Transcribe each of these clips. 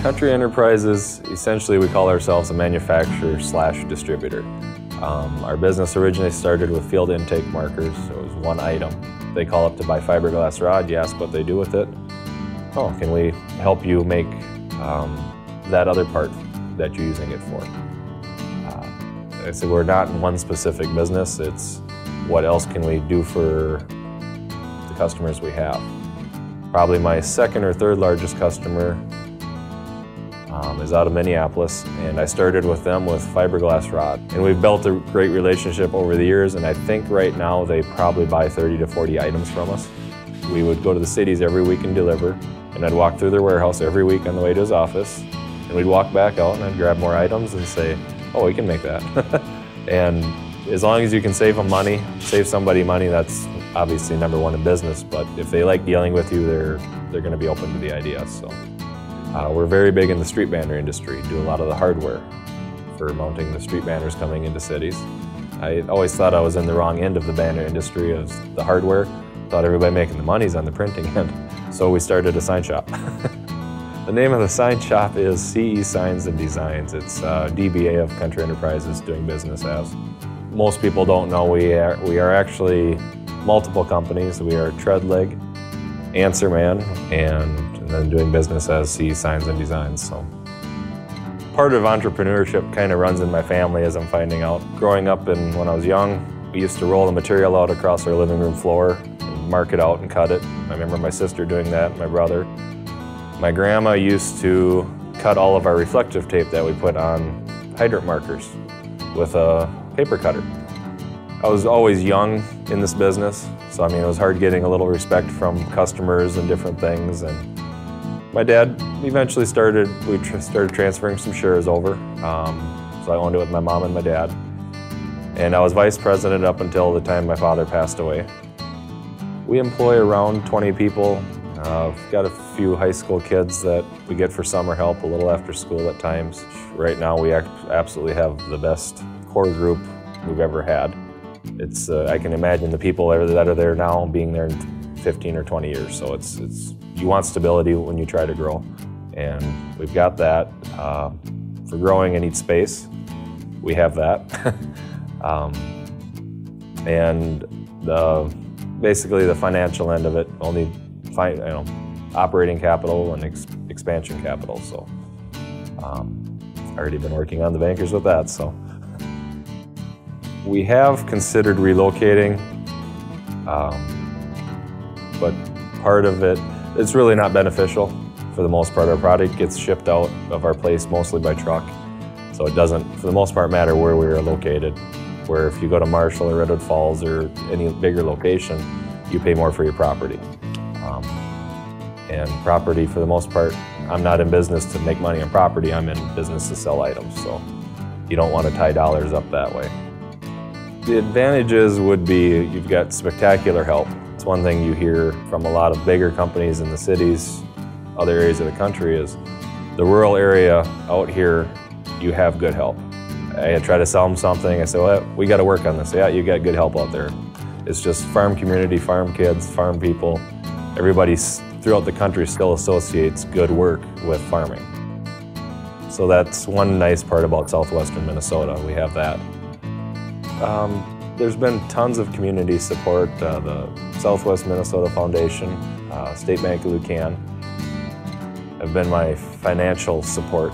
Country Enterprises, essentially we call ourselves a manufacturer/distributor. Our business originally started with field intake markers, so it was one item. They call up to buy fiberglass rod, you ask what they do with it. Oh, can we help you make that other part that you're using it for? I said we're not in one specific business, it's what else can we do for the customers we have. Probably my second or third largest customer is out of Minneapolis, and I started with them with fiberglass rod. And we've built a great relationship over the years, and I think right now they probably buy 30 to 40 items from us. We would go to the cities every week and deliver, and I'd walk through their warehouse every week on the way to his office, and we'd walk back out and I'd grab more items and say, oh, we can make that. And as long as you can save them money, save somebody money, that's obviously number one in business, but if they like dealing with you, they're going to be open to the idea. So we're very big in the street banner industry, do a lot of the hardware for mounting the street banners coming into cities. I always thought I was in the wrong end of the banner industry of the hardware. Thought everybody making the money's on the printing end. So we started a sign shop. The name of the sign shop is CE Signs and Designs. It's DBA of Country Enterprises, doing business as. Most people don't know we are actually multiple companies. We are Treadleg, Answer Man, and then doing business as CE Signs and Designs. So part of entrepreneurship kind of runs in my family, as I'm finding out. Growing up when I was young, we used to roll the material out across our living room floor and mark it out and cut it. I remember my sister doing that, my brother. My grandma used to cut all of our reflective tape that we put on hydrant markers with a paper cutter. I was always young in this business, so I mean it was hard getting a little respect from customers and different things. And my dad eventually started transferring some shares over, so I owned it with my mom and my dad. And I was vice president up until the time my father passed away. We employ around 20 people. We've got a few high school kids that we get for summer help, a little after school at times. Right now we absolutely have the best core group we've ever had. It's I can imagine the people that are there now being there in 15 or 20 years. So it's you want stability when you try to grow, and we've got that. For growing, I need space. We have that, and basically the financial end of it only operating capital and expansion capital. So already been working on the bankers with that. So we have considered relocating, but part of it's really not beneficial. For the most part, our product gets shipped out of our place mostly by truck, so it doesn't, for the most part, matter where we are located. Where if you go to Marshall or Redwood Falls or any bigger location, you pay more for your property. And property, for the most part, I'm not in business to make money on property, I'm in business to sell items, so you don't want to tie dollars up that way. The advantages would be you've got spectacular help. It's one thing you hear from a lot of bigger companies in the cities, other areas of the country, is the rural area out here, you have good help. I try to sell them something, I say, well, we got to work on this. Yeah, you got good help out there. It's just farm community, farm kids, farm people. Everybody throughout the country still associates good work with farming. So that's one nice part about southwestern Minnesota, we have that. There's been tons of community support. The Southwest Minnesota Foundation, State Bank of Lucan have been my financial support.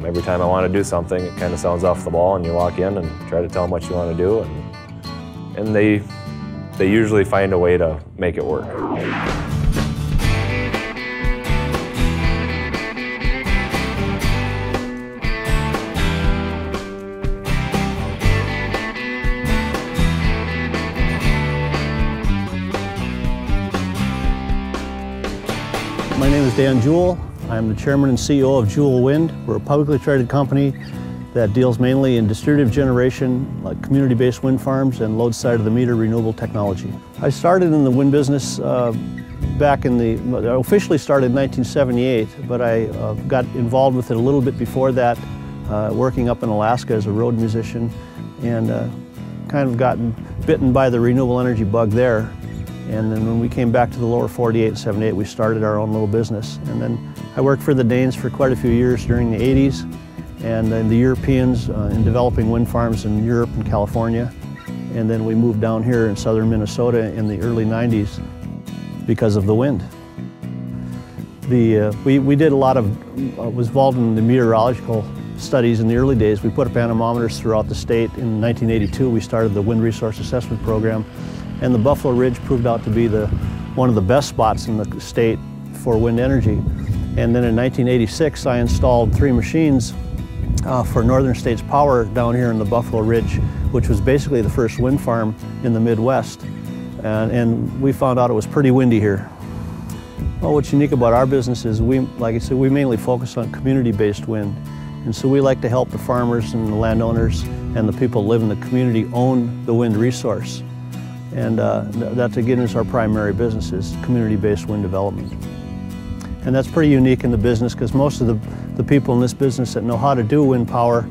Every time I want to do something, it kind of sounds off the ball, and you walk in and try to tell them what you want to do, and they usually find a way to make it work. My name is Dan Jewell. I'm the chairman and CEO of Jewell Wind. We're a publicly traded company that deals mainly in distributed generation, like community-based wind farms and load side of the meter renewable technology. I started in the wind business back in I officially started in 1978, but I got involved with it a little bit before that, working up in Alaska as a road musician, and kind of gotten bitten by the renewable energy bug there. And then when we came back to the lower 48 and 78, we started our own little business. And then I worked for the Danes for quite a few years during the 80s, and then the Europeans in developing wind farms in Europe and California. And then we moved down here in southern Minnesota in the early 90s because of the wind. We did a lot of, was involved in the meteorological studies in the early days. We put up anemometers throughout the state. In 1982, we started the Wind Resource Assessment Program, and the Buffalo Ridge proved out to be one of the best spots in the state for wind energy. And then in 1986, I installed 3 machines for Northern States Power down here in the Buffalo Ridge, which was basically the first wind farm in the Midwest. And we found out it was pretty windy here. Well, what's unique about our business is like I said, we mainly focus on community-based wind. And so we like to help the farmers and the landowners and the people who live in the community own the wind resource. And that again is our primary business, is community-based wind development. And that's pretty unique in the business because most of the people in this business that know how to do wind power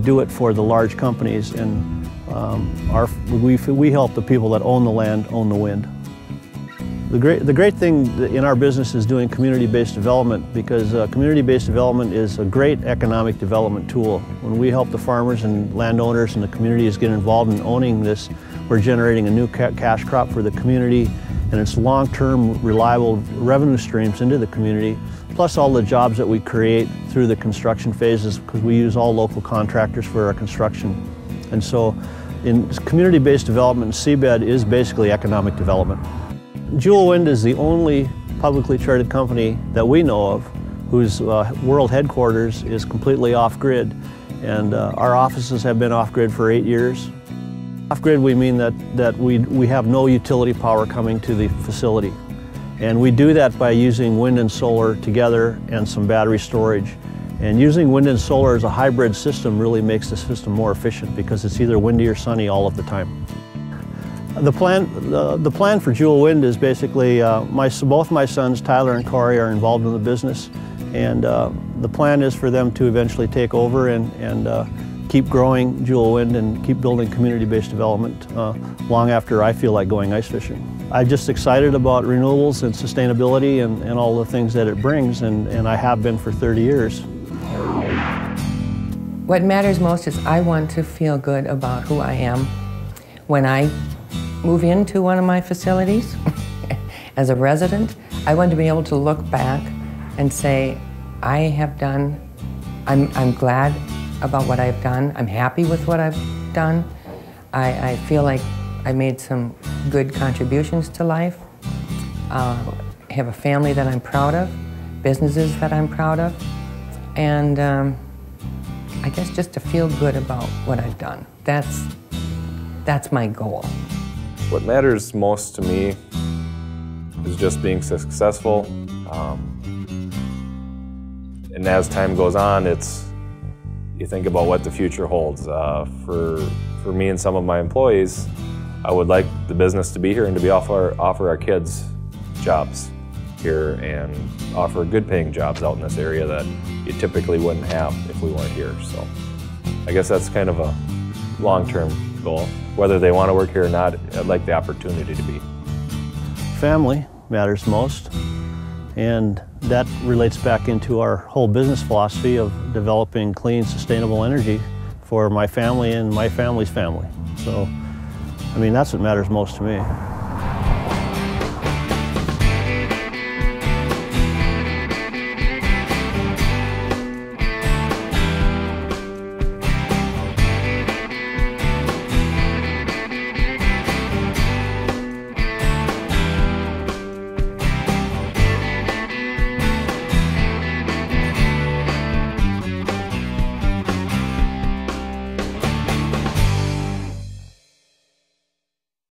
do it for the large companies, and we help the people that own the land own the wind. The great thing in our business is doing community-based development, because community-based development is a great economic development tool. When we help the farmers and landowners and the communities get involved in owning this, we're generating a new cash crop for the community, and it's long-term, reliable revenue streams into the community, plus all the jobs that we create through the construction phases, because we use all local contractors for our construction. And so in community-based development, seabed is basically economic development. Jewel Wind is the only publicly traded company that we know of whose world headquarters is completely off-grid, and our offices have been off-grid for 8 years. Off-grid, we mean that we have no utility power coming to the facility, and we do that by using wind and solar together and some battery storage. And using wind and solar as a hybrid system really makes the system more efficient, because it's either windy or sunny all of the time. The plan for Jewel Wind is basically, both my sons, Tyler and Corey, are involved in the business, and the plan is for them to eventually take over and keep growing Jewel Wind and keep building community-based development long after I feel like going ice fishing. I'm just excited about renewables and sustainability and all the things that it brings, and I have been for 30 years. What matters most is I want to feel good about who I am when I move into one of my facilities as a resident. I want to be able to look back and say, I'm glad about what I've done. I'm happy with what I've done. I feel like I made some good contributions to life. I have a family that I'm proud of, businesses that I'm proud of, and I guess just to feel good about what I've done. That's my goal. What matters most to me is just being successful. And as time goes on, you think about what the future holds. For me and some of my employees, I would like the business to be here and to offer our kids jobs here and offer good paying jobs out in this area that you typically wouldn't have if we weren't here. So I guess that's kind of a long-term goal. Whether they want to work here or not, I'd like the opportunity to be. Family matters most, and that relates back into our whole business philosophy of developing clean, sustainable energy for my family and my family's family. So, I mean, that's what matters most to me.